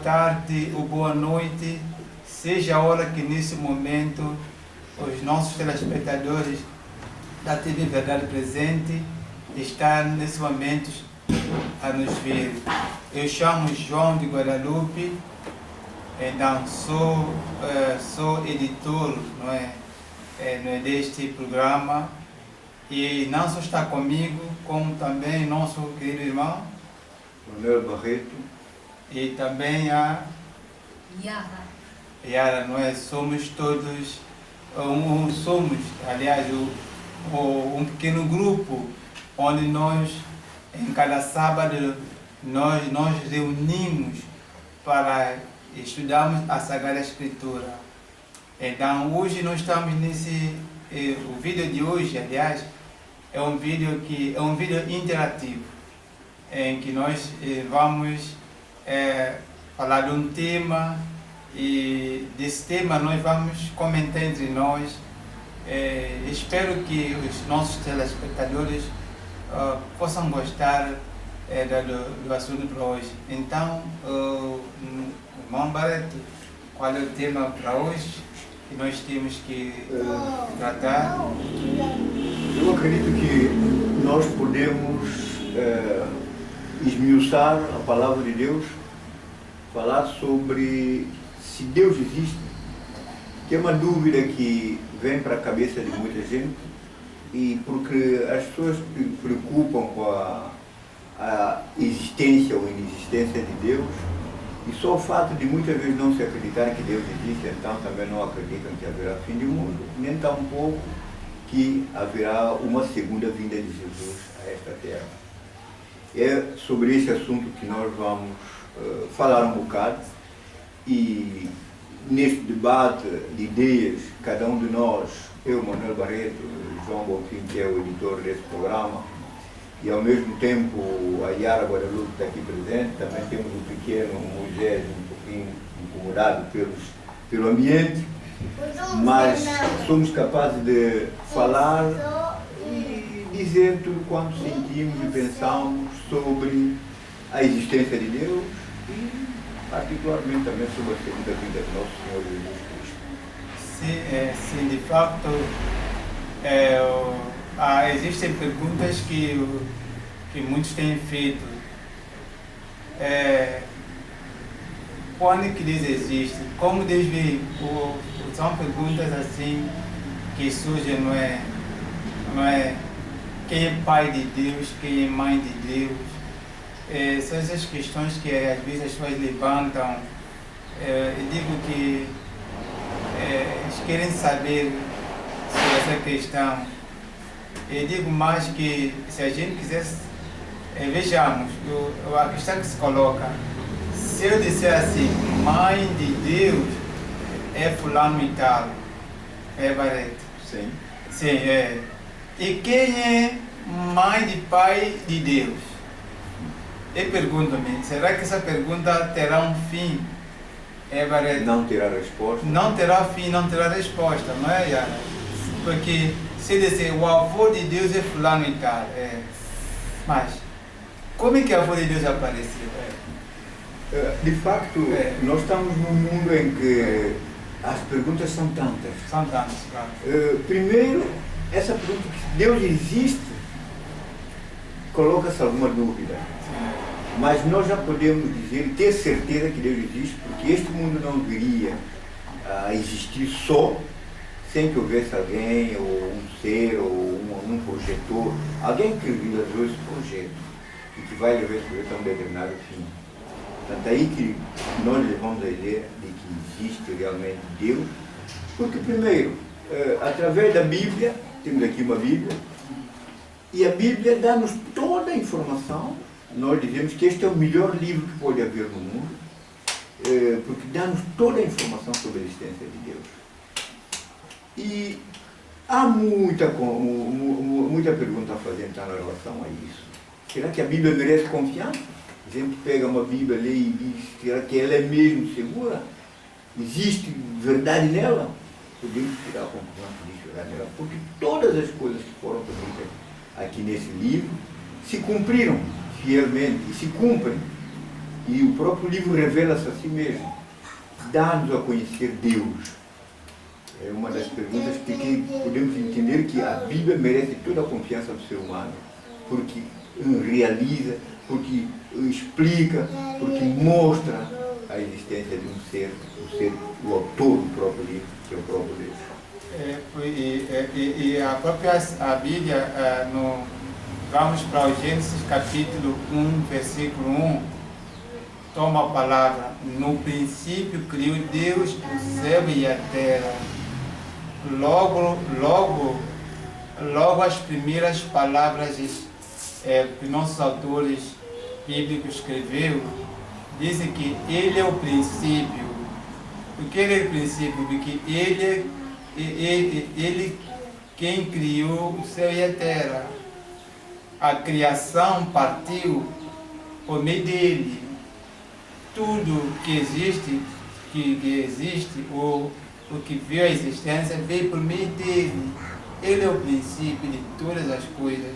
tarde ou boa noite, seja a hora que nesse momento os nossos telespectadores da TV Verdade Presente estão nesse momento a nos ver. Eu chamo João de Guadalupe, então sou editor, não é, deste programa, e não só está comigo, como também nosso querido irmão Manuel Barreto e também a Yara, não é? Somos todos, aliás, um pequeno grupo onde nós, em cada sábado, nós reunimos para estudarmos a Sagrada Escritura. Então, hoje nós estamos o vídeo de hoje, aliás, é um vídeo interativo, em que nós vamos falar de um tema, e desse tema nós vamos comentar entre nós. Espero que os nossos telespectadores possam gostar do assunto para hoje. Então, irmão Barreto, qual é o tema para hoje que nós temos que tratar? Eu acredito que nós podemos esmiuçar a palavra de Deus, falar sobre se Deus existe, que é uma dúvida que vem para a cabeça de muita gente, e porque as pessoas se preocupam com a existência ou inexistência de Deus, e só o fato de muitas vezes não se acreditar que Deus existe, então também não acreditam que haverá fim do mundo, nem tampouco que haverá uma segunda vinda de Jesus a esta terra. É sobre esse assunto que nós vamos falar um bocado, e neste debate de ideias, cada um de nós, eu, Manuel Barreto, João Bonfim, que é o editor desse programa, e ao mesmo tempo a Yara Guadalupe está aqui presente, também temos o pequeno Moisés, um pouquinho incomodado pelo ambiente, mas somos capazes de falar e dizer tudo quanto sentimos e pensamos sobre a existência de Deus e particularmente também sobre a segunda vinda de nosso Senhor Jesus Cristo. Sim, de fato, existem perguntas que muitos têm feito. Quando que Deus existe? Como Deus veio? São perguntas assim que surgem, não é? Quem é pai de Deus? Quem é mãe de Deus? São essas questões que às vezes as pessoas levantam. Eu digo que eles querem saber sobre essa questão. Eu digo mais que se a gente quisesse, vejamos, a questão que se coloca, se eu disser assim, mãe de Deus é fulano e tal, é Barreto. Sim. Sim, é. E quem é mãe de pai de Deus? Eu pergunto-me, será que essa pergunta terá um fim? Barreto? Não terá resposta. Não terá fim, não terá resposta, não é, Yara? Porque se dizer o avô de Deus é fulano e tal, mas como é que o avô de Deus apareceu? De facto, nós estamos num mundo em que as perguntas são tantas. São tantas, claro. Primeiro, essa pergunta, se Deus existe, coloca-se alguma dúvida. Sim. Mas nós já podemos dizer, ter certeza que Deus existe, porque este mundo não viria a existir só sem que houvesse alguém, ou um ser, ou um projetor, alguém que realizou esse projeto e que vai levar esse projeto a um determinado fim. Portanto, aí que nós levamos a ideia de que existe realmente Deus, porque primeiro, através da Bíblia, temos aqui uma Bíblia, e a Bíblia dá-nos toda a informação. Nós dizemos que este é o melhor livro que pode haver no mundo, porque dá-nos toda a informação sobre a existência de Deus. E há muita pergunta a fazer então em relação a isso. Será que a Bíblia merece confiança? A gente pega uma Bíblia, lê e diz, será que ela é mesmo segura? Existe verdade nela? Podemos tirar a conclusão que existe verdade nela, porque todas as coisas que foram previstas aqui nesse livro se cumpriram fielmente e se cumprem. E o próprio livro revela-se a si mesmo, dá-nos a conhecer Deus. É uma das perguntas que podemos entender que a Bíblia merece toda a confiança do ser humano, porque realiza, porque explica, porque mostra a existência de um ser, o autor do próprio livro, que é o próprio Deus. E a própria Bíblia, vamos para o Gênesis capítulo 1, versículo 1, toma a palavra: no princípio criou Deus o céu e a terra. Logo as primeiras palavras que nossos autores bíblicos escreveu, dizem que Ele é o princípio. Por que Ele é o princípio? Porque Ele quem criou o céu e a terra. A criação partiu por meio dele. Tudo que existe, ou o que veio à existência, veio por meio dele. Ele é o princípio de todas as coisas.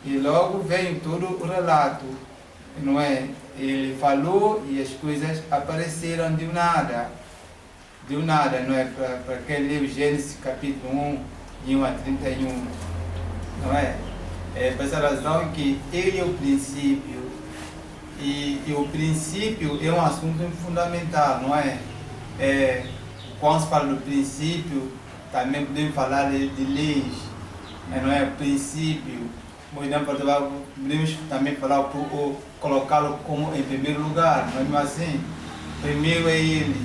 E logo vem todo o relato, não é? Ele falou e as coisas apareceram de nada, não é? Para quem lê o Gênesis capítulo 1, de 1 a 31, não é? Por essa razão que ele é o princípio, e o princípio é um assunto fundamental, não é? Quando se fala do princípio, também podemos falar de leis, não é? Princípio, podemos também falar, colocá-lo como em primeiro lugar, não é mesmo assim? Primeiro é ele,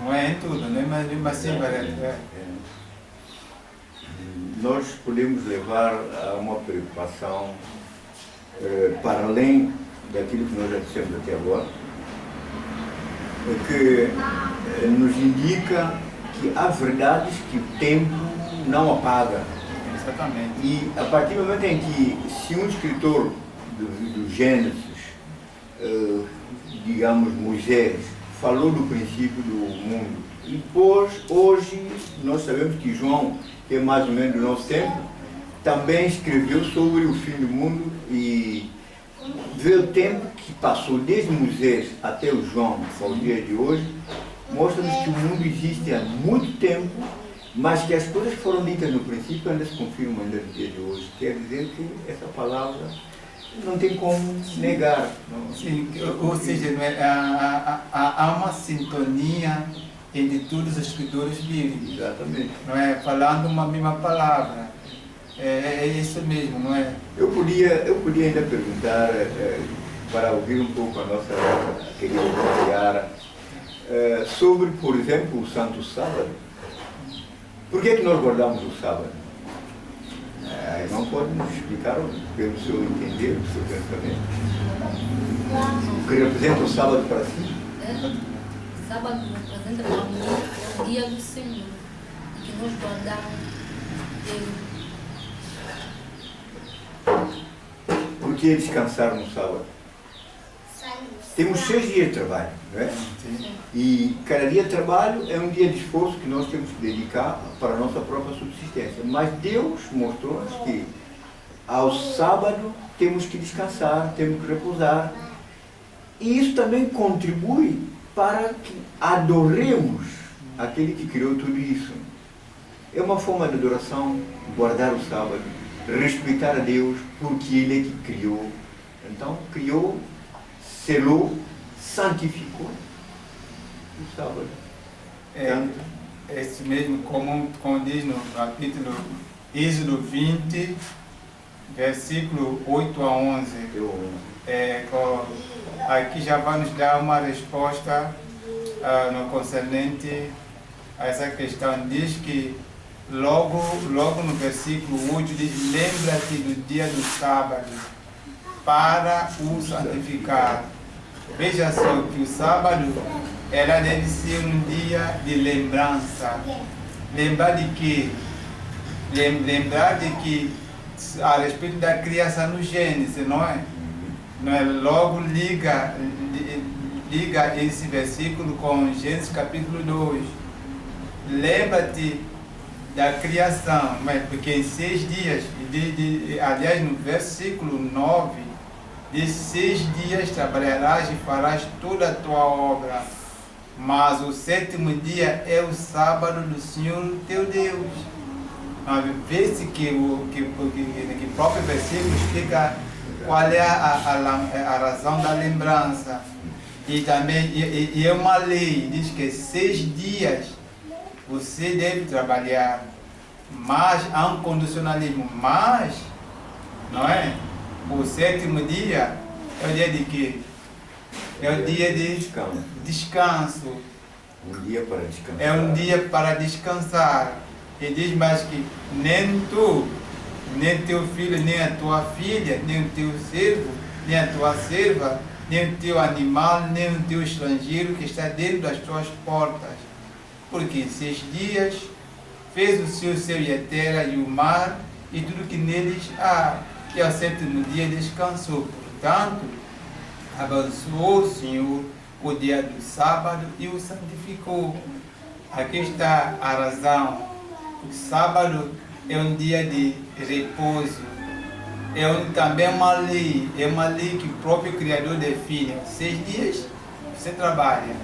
não é em tudo, não é mesmo assim, Nós podemos levar a uma preocupação para além daquilo que nós já dissemos até agora, que nos indica que há verdades que o tempo não apaga. Exatamente. E a partir do momento em que, se um escritor do Gênesis, digamos Moisés, falou do princípio do mundo, e depois, hoje, nós sabemos que João, que é mais ou menos do nosso tempo, também escreveu sobre o fim do mundo, e vê o tempo que passou desde Moisés até o João, ao dia de hoje, mostra-nos que o mundo existe há muito tempo, mas que as coisas que foram ditas no princípio ainda se confirmam ainda no dia de hoje. Quer dizer que essa palavra não tem como negar. Não. Sim, ou seja, não é, há uma sintonia entre todos os escritores bíblicos. Exatamente. Não é? Falando uma mesma palavra. É isso mesmo, não é? Eu podia ainda perguntar, para ouvir um pouco a nossa querida Yara, sobre, por exemplo, o Santo Sábado. Por que é que nós guardamos o sábado? A irmã pode nos explicar, pelo seu entender, pelo seu pensamento. O que representa o sábado para si? O sábado representa para mim o dia do Senhor, que nós guardamos Ele. Por que descansar no sábado? Temos 6 dias de trabalho, não é? Sim. E cada dia de trabalho é um dia de esforço que nós temos que dedicar para a nossa própria subsistência. Mas Deus mostrou-nos que ao sábado temos que descansar, temos que repousar. E isso também contribui para que adoremos aquele que criou tudo isso. É uma forma de adoração, guardar o sábado, respeitar a Deus, porque Ele é que criou. Então, criou, selou, santificou o sábado. É isso mesmo, como diz no capítulo Êxodo 20, versículo 8 a 11. Aqui já vai nos dar uma resposta no concernente a essa questão. Diz que logo no versículo 8 diz: lembra-te do dia do sábado para o santificar. Veja só que o sábado ela deve ser um dia de lembrança. Lembrar de quê? Lembrar de que a respeito da criação no Gênesis, não é? Não é? Logo liga esse versículo com Gênesis capítulo 2. Lembra-te da criação, mas porque em 6 dias, aliás no versículo 9, De 6 dias trabalharás e farás toda a tua obra, mas o 7º dia é o sábado do Senhor teu Deus. Vê-se que o próprio versículo explica qual é a razão da lembrança. E também e é uma lei, diz que 6 dias você deve trabalhar, mas há um condicionalismo, mas, não é? O 7º dia é o dia de quê? É o dia de descanso. Um dia para descansar. É um dia para descansar. E diz mais que nem tu, nem teu filho, nem a tua filha, nem o teu servo, nem a tua serva, nem o teu animal, nem o teu estrangeiro que está dentro das tuas portas. Porque 6 dias fez o céu e a terra e o mar e tudo que neles há. E ao 7º dia descansou. Portanto, abençoou o Senhor o dia do sábado e o santificou. Aqui está a razão. O sábado é um dia de repouso. Também é uma lei que o próprio Criador define. 6 dias você trabalha.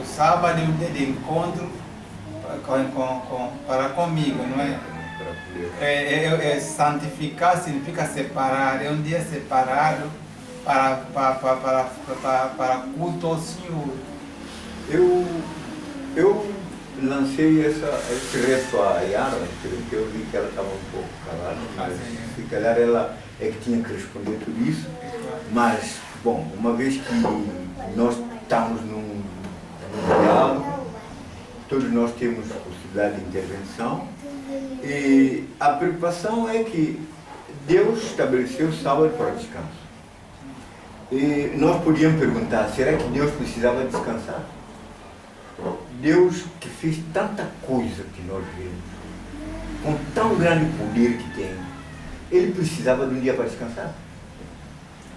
O sábado é um dia de encontro para comigo, não é? Santificar significa separar, é um dia separado para culto ao Senhor. Eu lancei esse reto a Yara, porque eu vi que ela estava um pouco calada, mas se calhar ela é que tinha que responder tudo isso. Mas, bom, uma vez que nós estamos num diálogo, todos nós temos possibilidade de intervenção. E a preocupação é que Deus estabeleceu o sábado para descanso. E nós podíamos perguntar, será que Deus precisava descansar? Deus que fez tanta coisa que nós vemos, com tão grande poder que tem, Ele precisava de um dia para descansar?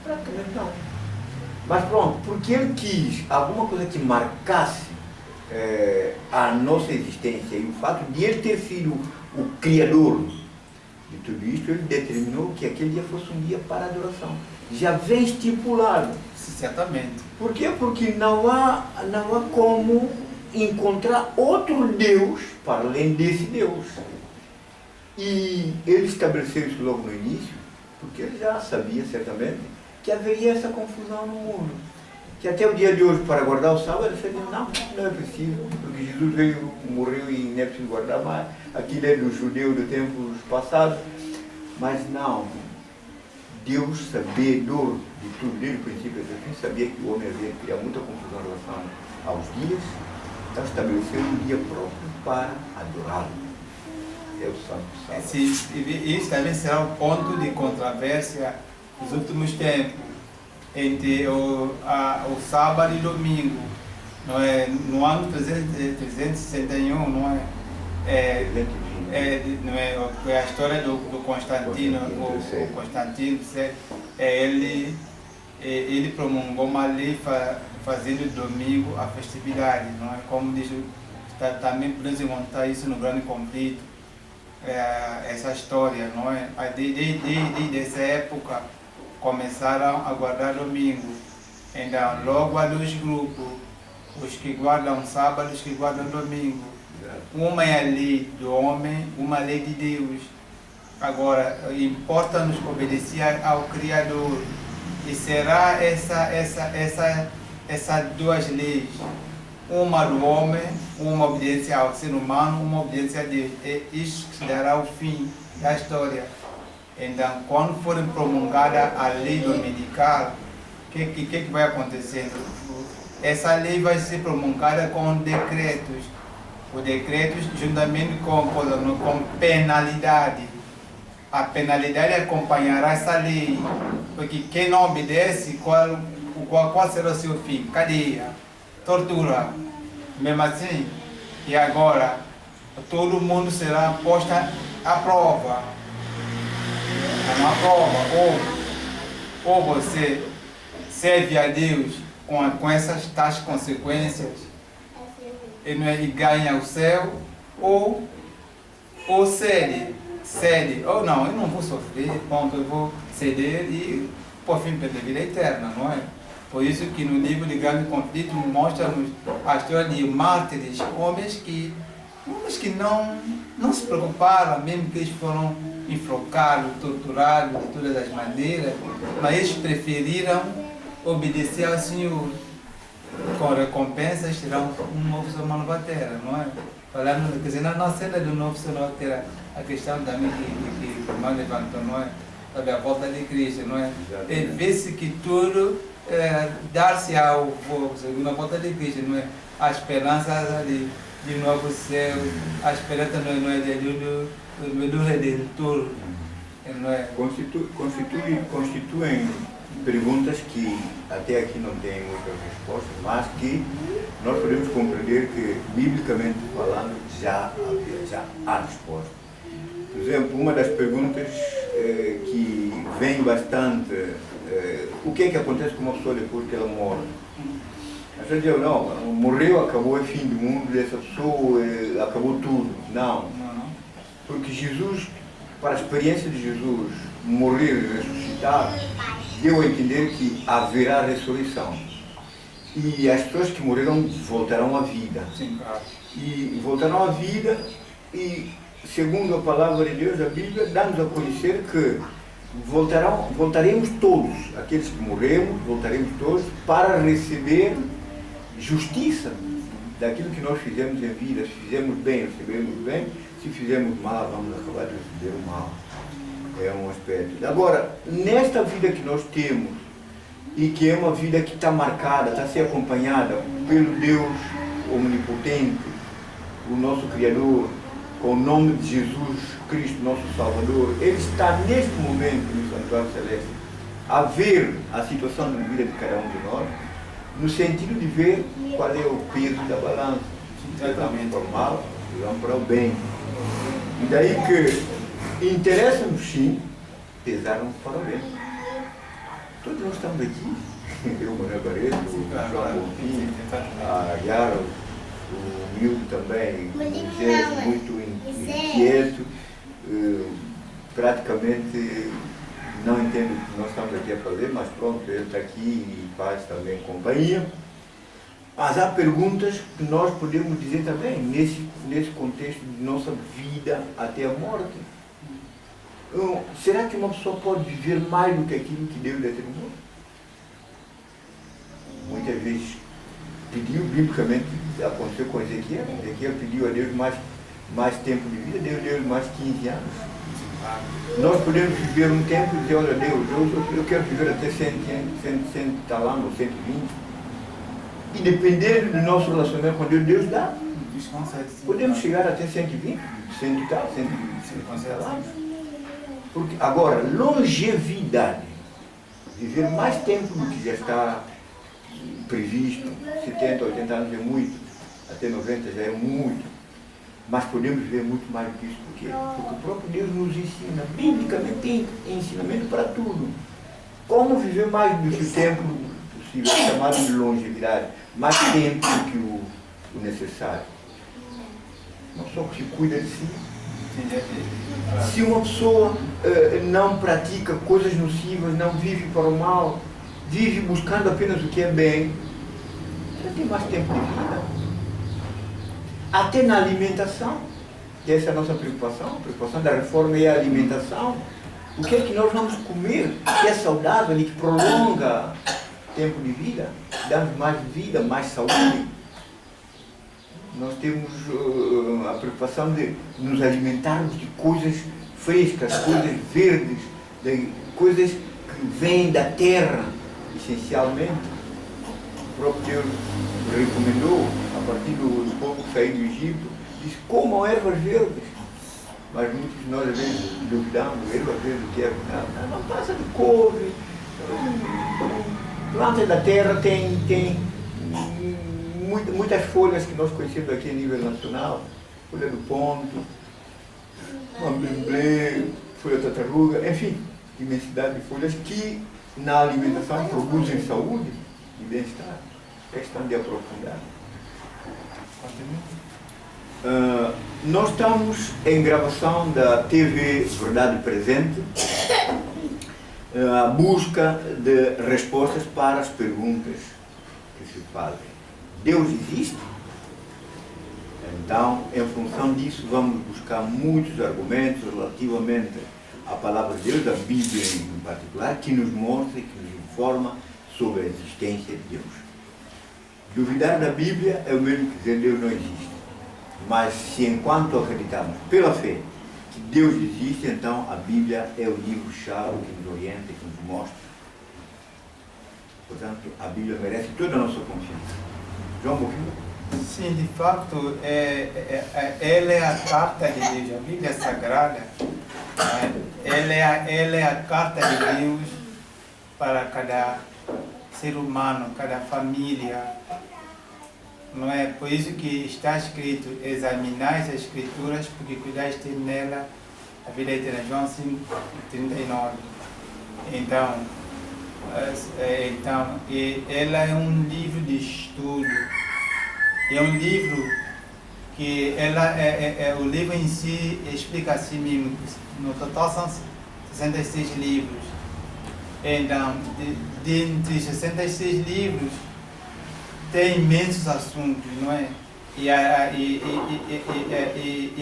Praticamente não. Mas pronto, porque Ele quis alguma coisa que marcasse a nossa existência e o fato de Ele ter sido o Criador de tudo isto, Ele determinou que aquele dia fosse um dia para adoração. Já vem estipulado. Certamente. Por quê? Porque não há como encontrar outro Deus para além desse Deus. E Ele estabeleceu isso logo no início, porque Ele já sabia certamente que haveria essa confusão no mundo. Que até o dia de hoje, para guardar o sábado, ele disse, não é preciso, porque Jesus morreu e não é preciso guardar mais. Aquilo é do judeu do tempos passados. Mas não, Deus, sabedor de tudo, desde o princípio até o fim, sabia que o homem havia criado muita confusão em relação aos dias, então estabeleceu um dia próprio para adorá-lo. É o Santo Sábado. Isso também será o ponto de controvérsia nos últimos tempos, entre o sábado e domingo. Não é? No ano 361, não é? Não é a história do Constantino. O Constantino, ele promulgou uma lei fazendo domingo a festividade, não é? Como diz, também podemos encontrar isso no Grande Conflito, essa história, não é? Desde essa época começaram a guardar domingo. Então, logo há 2 grupos, os que guardam sábado e os que guardam domingo. Uma é a lei do homem, uma a lei de Deus. Agora, importa-nos obedecer ao Criador. E será essas 2 leis, uma do homem, uma obediência ao ser humano, uma obediência a Deus. E isso dará o fim da história. Então, quando for promulgada a lei dominical, o que vai acontecendo? Essa lei vai ser promulgada com decretos. Os decretos juntamente com penalidade. A penalidade acompanhará essa lei. Porque quem não obedece, qual será o seu fim? Cadeia, tortura. Mesmo assim, e agora, todo mundo será posto à prova. Uma prova, ou você serve a Deus com essas tais consequências e ganha o céu, ou cede, ou não, eu não vou sofrer, ponto, eu vou ceder e por fim pela vida eterna, não é? Por isso que no livro de Grande Conflito mostra-nos a história de mártires, homens que não se preocuparam, mesmo que eles foram enforcados, torturados de todas as maneiras, mas eles preferiram obedecer ao Senhor. Com recompensas terão um novo céu, uma nova terra, não é? Falando, quer dizer, na cena do novo céu, nova terra, a questão também que o irmão levantou, não é? Sabe, a volta de Cristo, não é? E vê-se que tudo dar-se ao segundo a volta de Cristo, não é? A esperança de novo céu, a esperança não é do Redentor, não é? Constituem perguntas que até aqui não têm muitas respostas, mas que nós podemos compreender que, biblicamente falando, já há resposta. Por exemplo, uma das perguntas que vem bastante, o que é que acontece com uma pessoa depois que ela morre? A pessoa diz, não, morreu, acabou, é fim do mundo dessa pessoa, acabou tudo. Não. Porque Jesus, para a experiência de Jesus, morrer e ressuscitar, deu a entender que haverá ressurreição. E as pessoas que morreram voltarão à vida. Sim, claro. E voltarão à vida e, segundo a palavra de Deus, a Bíblia dá-nos a conhecer que voltaremos todos, aqueles que morremos, voltaremos todos para receber justiça daquilo que nós fizemos em vida. Se fizemos bem, receberemos bem. Se fizermos mal, vamos acabar de receber o mal. É um aspecto. Agora, nesta vida que nós temos, e que é uma vida que está marcada, está a ser acompanhada pelo Deus Omnipotente, o nosso Criador, com o nome de Jesus Cristo, nosso Salvador, Ele está neste momento no Santuário Celeste a ver a situação da vida de cada um de nós, no sentido de ver qual é o peso da balança, se vamos para o mal, se vamos para o bem. E daí que interessa-nos sim pesar-nos para o bem. Todos nós estamos aqui, eu, Manuel Barreto, o João Bonfim, a Yara, o Milton também, o Zé, muito inquieto, praticamente não entendo o que nós estamos aqui a fazer, mas pronto, ele está aqui e faz também companhia. Mas há perguntas que nós podemos dizer também, nesse contexto de nossa vida até a morte. Será que uma pessoa pode viver mais do que aquilo que Deus determinou? Muitas vezes pediu, biblicamente, aconteceu com Ezequiel. Ezequiel pediu a Deus mais tempo de vida, Deus deu mais 15 anos. Nós podemos viver um tempo e dizer, olha Deus, eu quero viver até 100 anos, ou 120. E dependendo do nosso relacionamento com Deus, Deus dá. Podemos chegar até 120, 100 e tal, 150 anos. Porque, agora, longevidade, viver mais tempo do que já está previsto, 70, 80 anos é muito, até 90 já é muito, mas podemos viver muito mais do que isso. Por quê? Porque o próprio Deus nos ensina, biblicamente tem ensinamento para tudo. Como viver mais do que o tempo possível, chamado de longevidade, mais tempo do que o necessário. Uma pessoa que se cuida de si. Se uma pessoa não pratica coisas nocivas, não vive para o mal, vive buscando apenas o que é bem, ela tem mais tempo de vida. Até na alimentação, que essa é a nossa preocupação, a preocupação da reforma é a alimentação. O que é que nós vamos comer que é saudável e que prolonga tempo de vida, dá-nos mais vida, mais saúde? Nós temos a preocupação de nos alimentarmos de coisas frescas, coisas verdes, de coisas que vêm da terra, essencialmente. O próprio Deus recomendou, a partir do povo que saiu do Egito, disse, comam ervas verdes. Mas muitos de nós, às vezes, duvidamos, ervas verdes, o que é? Não passa de couve, plantas da terra tem muitas folhas que nós conhecemos aqui a nível nacional, folha do ponto, mambré, folha da tartaruga, enfim, imensidade de folhas que na alimentação produzem saúde e bem-estar. Questão de aprofundar. Nós estamos em gravação da TV Verdade Presente a busca de respostas para as perguntas que se fazem. Deus existe? Então, em função disso, vamos buscar muitos argumentos relativamente à palavra de Deus, a Bíblia em particular, que nos mostra e que nos informa sobre a existência de Deus. Duvidar da Bíblia é o mesmo que dizer Deus não existe. Mas se enquanto acreditamos pela fé que Deus existe, então a Bíblia é o livro-chave que nos orienta, que nos mostra. Portanto, a Bíblia merece toda a nossa confiança. João Boquinho? Sim, de fato, ela é a carta de Deus, a Bíblia Sagrada, ela é a carta de Deus para cada ser humano, cada família. Não é? Por isso que está escrito, examinai as Escrituras, porque cuidais ter nela a vida eterna. João 5:39. Então, ela é um livro de estudo. É um livro que o livro em si explica assim mesmo. No total são 66 livros. Então, dentre 66 livros, tem imensos assuntos, não é? E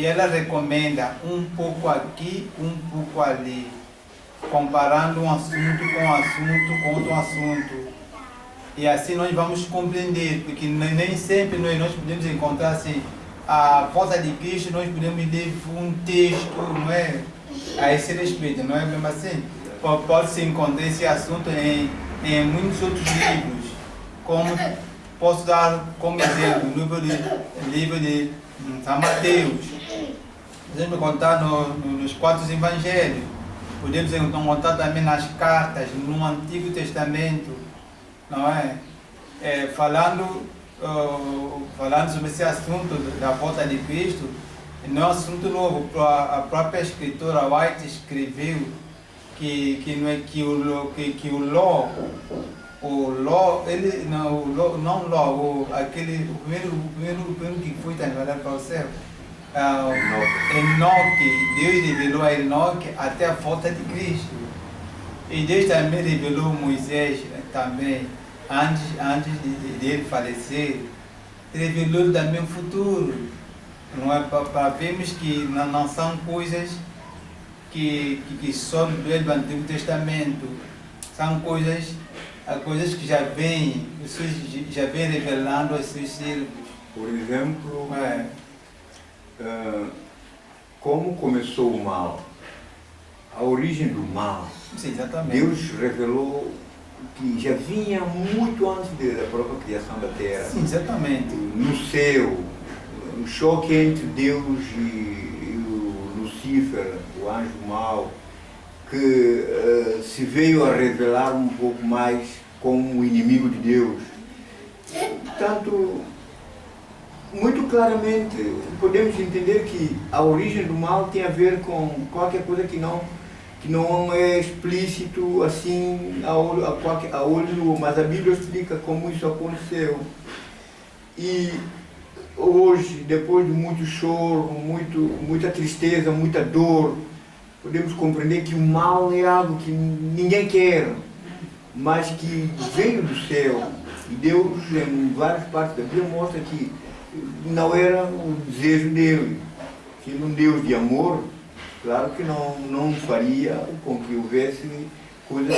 ela recomenda um pouco aqui, um pouco ali, comparando um assunto com outro assunto. E assim nós vamos compreender, porque nem sempre nós podemos encontrar assim, a volta de Cristo, nós podemos ler um texto, não é? A esse respeito, não é mesmo assim? Pode-se encontrar esse assunto em muitos outros livros, como posso dar como exemplo o livro de São Mateus. Podemos encontrar nos 4 evangelhos, podemos encontrar também nas cartas, no Antigo Testamento, não é? Falando sobre esse assunto da volta de Cristo, não é um assunto novo. A própria escritora White escreveu o primeiro que foi transladado para o céu, Enoque, Deus revelou a Enoque até a volta de Cristo. E Deus também revelou Moisés também, antes de ele falecer, revelou também o futuro. Não é para vermos que não são coisas que são do Antigo Testamento, são coisas que já vêm revelando aos seus servos. Por exemplo, como começou o mal, a origem do mal. Sim, exatamente. Deus revelou que já vinha muito antes da própria criação da Terra. Sim, exatamente. No céu, um choque entre Deus e o Lucifer, o anjo mau, que se veio a revelar um pouco mais como o inimigo de Deus. Portanto, muito claramente podemos entender que a origem do mal tem a ver com qualquer coisa que não é explícito assim a olho nu, mas a Bíblia explica como isso aconteceu. E hoje, depois de muito choro, muita tristeza, muita dor, podemos compreender que o mal é algo que ninguém quer, mas que veio do céu. E Deus, em várias partes da Bíblia, mostra que não era o desejo dele. Que um Deus de amor, claro que não faria com que houvesse coisas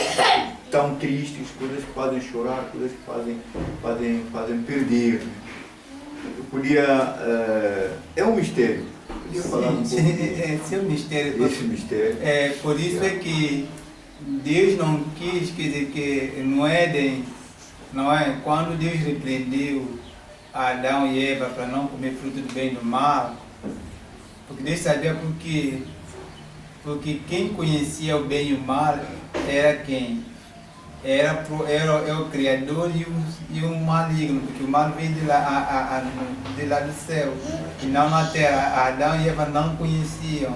tão tristes, coisas que fazem chorar, coisas que fazem perder. Eu podia... é um mistério. Podia falar um pouco esse é o mistério. Esse mistério. Por isso é que Deus não quis, quer dizer, que no Éden, não é? Quando Deus repreendeu Adão e Eva para não comer fruto do bem e do mal, porque Deus sabia porque quem conhecia o bem e o mal era quem? Era o Criador e o maligno, porque o mal veio de lá do céu, e não na terra. Adão e Eva não conheciam.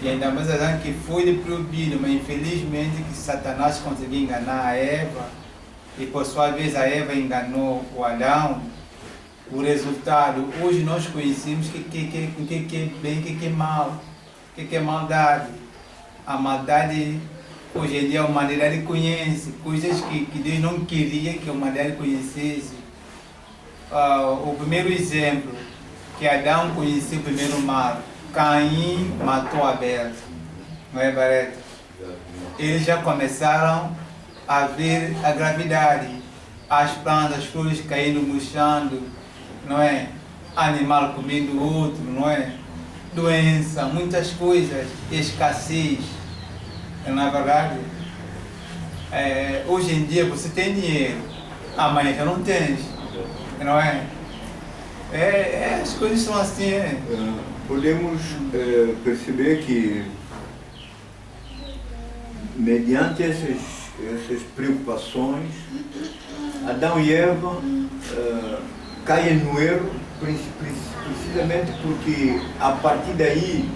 E ainda mais Adão que foi proibido, mas infelizmente que Satanás conseguiu enganar a Eva, e por sua vez a Eva enganou o Adão. O resultado, hoje nós conhecemos o que é bem, o que é mal, o que é maldade. A maldade hoje em dia a humanidade conhece coisas que Deus não queria que a humanidade conhecesse. O primeiro exemplo, que Adão conheceu o primeiro mar, Caim matou Abel, não é, Barreto? Eles já começaram a ver a gravidade, as plantas, as flores caindo, murchando, não é? Animal comendo outro, não é? Doença, muitas coisas, escassez, não é verdade? Hoje em dia você tem dinheiro, amanhã já não tens, não é? As coisas são assim, Podemos perceber que, mediante essas preocupações, Adão e Eva caem no erro, precisamente porque a partir daí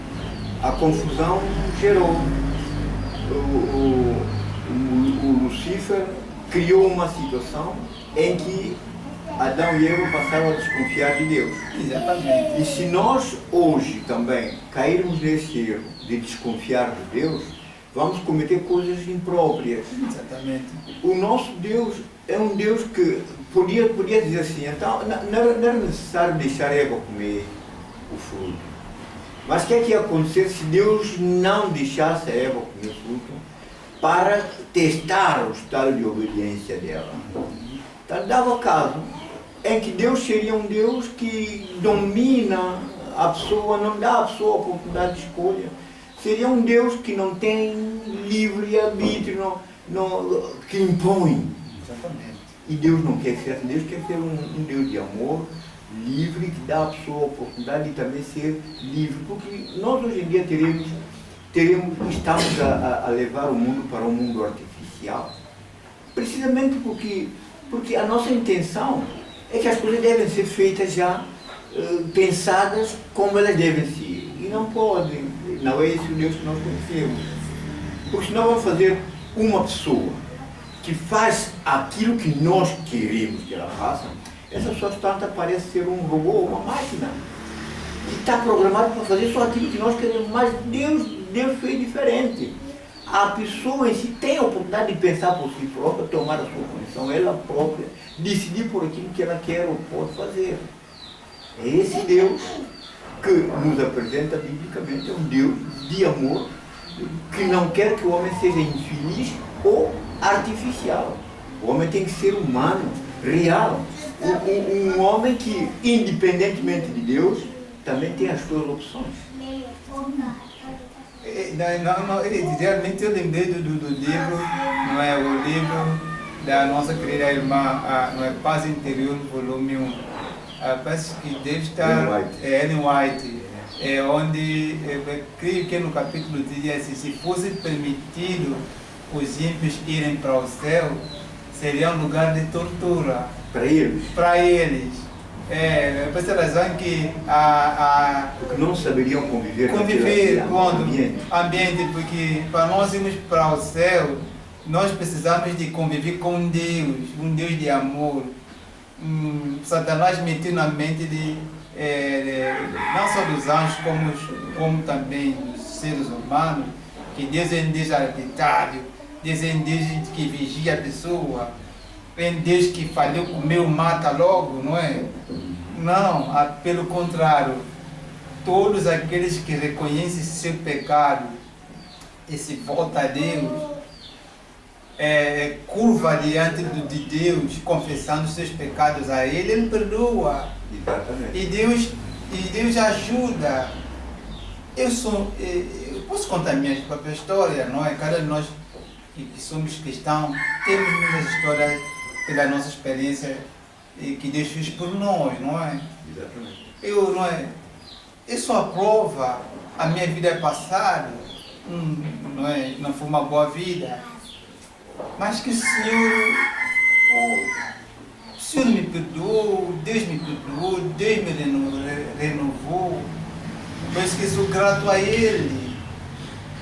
a confusão gerou. O Lucifer criou uma situação em que Adão e Eva passaram a desconfiar de Deus. Exatamente. E se nós hoje também cairmos nesse erro de desconfiar de Deus, vamos cometer coisas impróprias. Exatamente. O nosso Deus é um Deus que podia dizer assim, então não era necessário deixar Eva comer o fruto. Mas o que é que ia acontecer se Deus não deixasse a Eva comer o fruto para testar o estado de obediência dela? Então dava caso em que Deus seria um Deus que domina a pessoa, não dá à pessoa a oportunidade de escolha. Seria um Deus que não tem livre-arbítrio, que impõe. Exatamente. E Deus não quer ser assim. Deus quer ser um Deus de amor, livre, que dá à pessoa a oportunidade de também ser livre. Porque nós hoje em dia estamos a levar o mundo para um mundo artificial. Precisamente porque a nossa intenção é que as coisas devem ser feitas já pensadas como elas devem ser. E não podem. Não é esse o Deus que nós conhecemos. Porque senão vamos fazer uma pessoa que faz aquilo que nós queremos que ela faça, essa pessoa parece ser um robô, uma máquina, que está programada para fazer só aquilo que nós queremos, mas Deus fez diferente. A pessoa em si tem a oportunidade de pensar por si própria, tomar a sua posição, ela própria, decidir por aquilo que ela quer ou pode fazer. É esse Deus que nos apresenta biblicamente, é um Deus de amor, que não quer que o homem seja infeliz ou artificial. O homem tem que ser humano, real. Um homem que, independentemente de Deus, também tem as suas opções. Realmente eu lembrei do livro, não é? O livro da nossa querida irmã, não é? Paz Interior, volume 1. Parece que deve estar Ellen White, onde eu creio que no capítulo diz assim: se fosse permitido os ímpios irem para o céu, seria um lugar de tortura. Para eles? Para eles. Por essa razão que porque não saberiam conviver com o ambiente, porque para nós irmos para o céu, nós precisamos de conviver com Deus, um Deus de amor. Satanás meteu na mente não só dos anjos, como também dos seres humanos, que Deus é um Deus arbitrário, Deus é um Deus que vigia a pessoa, é um Deus que falhou, comeu, mata logo, não é? Não, pelo contrário, todos aqueles que reconhecem seu pecado e se voltam a Deus, curva diante de Deus, confessando seus pecados a Ele perdoa. Exatamente. E Deus ajuda. Eu posso contar a minha própria história, não é? Cada de nós que somos cristãos temos muitas histórias pela nossa experiência que Deus fez por nós, não é? Exatamente. Eu só aprova a minha vida passada, não é? Não foi uma boa vida, mas que o Senhor me perdoou, Deus me perdoou, Deus me renovou, por isso que sou grato a Ele.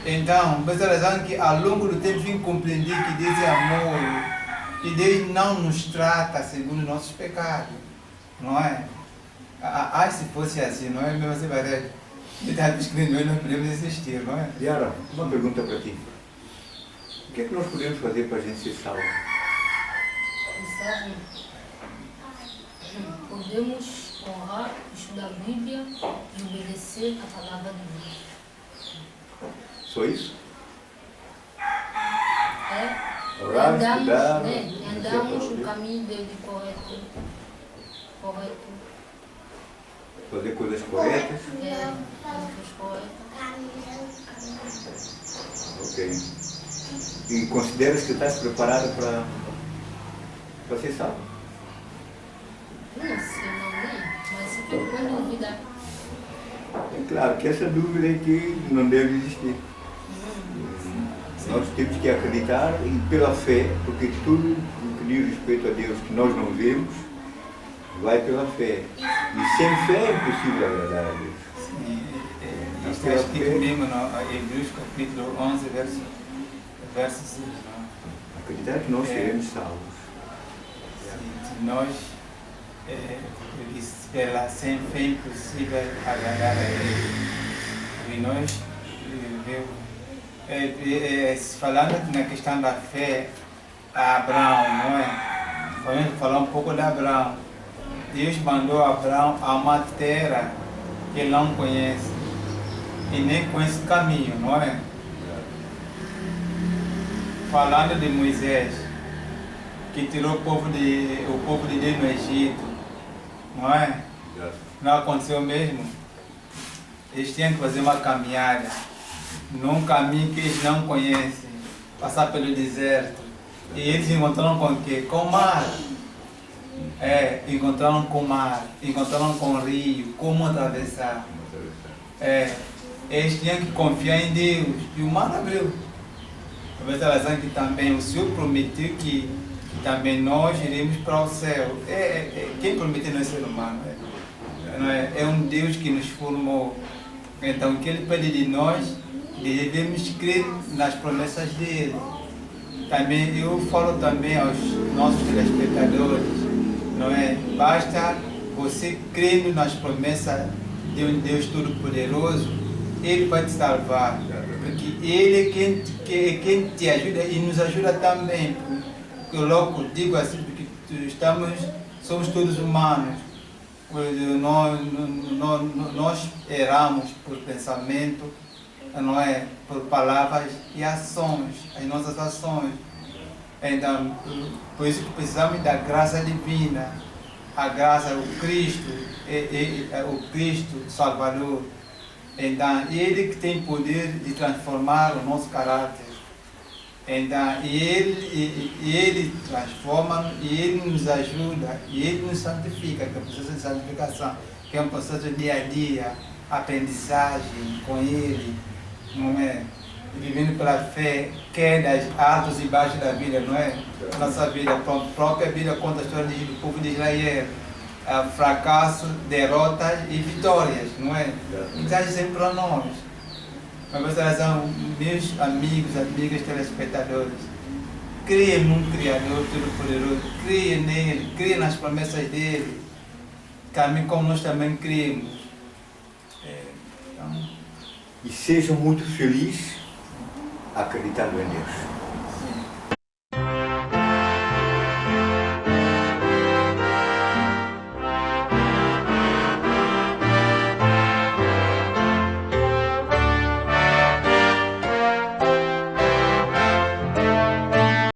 Então, por essa razão que ao longo do tempo vim compreender que Deus é amor, e Deus não nos trata segundo nossos pecados, não é? Se fosse assim, não é? Você vai dizer, nós não podemos existir, não é? Yara, uma pergunta para ti. O que é que nós podemos fazer para a gente ser salvo? Sabe? Podemos honrar, estudar a Bíblia e obedecer a palavra de Deus. Só isso? É, Orar, andamos, estudar, né? obedecer a Andamos palavra o de caminho dele correto. Correto. fazer coisas corretas. É, coisas corretas. Ok. E consideras que estás preparado para ser salvo? Não sei, não, né? Mas se tu quando duvidar. É claro que essa dúvida é que não deve existir. Nós temos que acreditar e pela fé, porque tudo o que diz respeito a Deus que nós não vemos, vai pela fé. E sem fé é impossível agradar a Deus. Sim, isto é escrito mesmo no Hebreus capítulo 11, verso 6. Não? Acreditar que nós seremos salvos. Se nós, sem fé é impossível agradar a Ele. E nós, falando na questão da fé, a Abraão, não é? Vamos falar um pouco de Abraão. Deus mandou Abraão a uma terra que ele não conhece e nem conhece o caminho, não é? Falando de Moisés, que tirou o povo de Deus no Egito, não é? Não aconteceu mesmo? Eles tinham que fazer uma caminhada num caminho que eles não conhecem, passar pelo deserto. E eles encontraram com o quê? Com o mar. Encontraram com o mar, encontraram com o rio, como atravessar. Eles tinham que confiar em Deus. E o mar abriu. Por essa razão que também o Senhor prometeu que também nós iremos para o céu. Quem prometeu não é ser humano. É um Deus que nos formou. Então o que Ele pede de nós, devemos crer nas promessas dEle. Também, eu falo também aos nossos telespectadores, não é? Basta você crer nas promessas de um Deus Todo-Poderoso, Ele vai te salvar. Porque Ele é quem te ajuda e nos ajuda também. Porque eu logo digo assim, porque somos todos humanos. Nós erramos por pensamento, não é? Por palavras e ações, as nossas ações. Então, por isso que precisamos da graça divina, a graça, o Cristo, o Cristo Salvador. Então, Ele que tem poder de transformar o nosso caráter. Então, ele transforma, e Ele nos ajuda, e Ele nos santifica, que é o processo de santificação, que é um processo de dia a dia, aprendizagem com Ele, não é? Vivendo pela fé, quedas, altos e baixos da vida, não é? Nossa vida, a própria vida conta a história do povo de Israel, fracasso, derrotas e vitórias, não é? Mensagem sempre para nós. Mas essa razão, meus amigos, amigas, telespectadores, creia num Criador Todo-Poderoso, creia nele, creia nas promessas dele, caminhe como nós também cremos. E sejam muito felizes acreditando em Deus.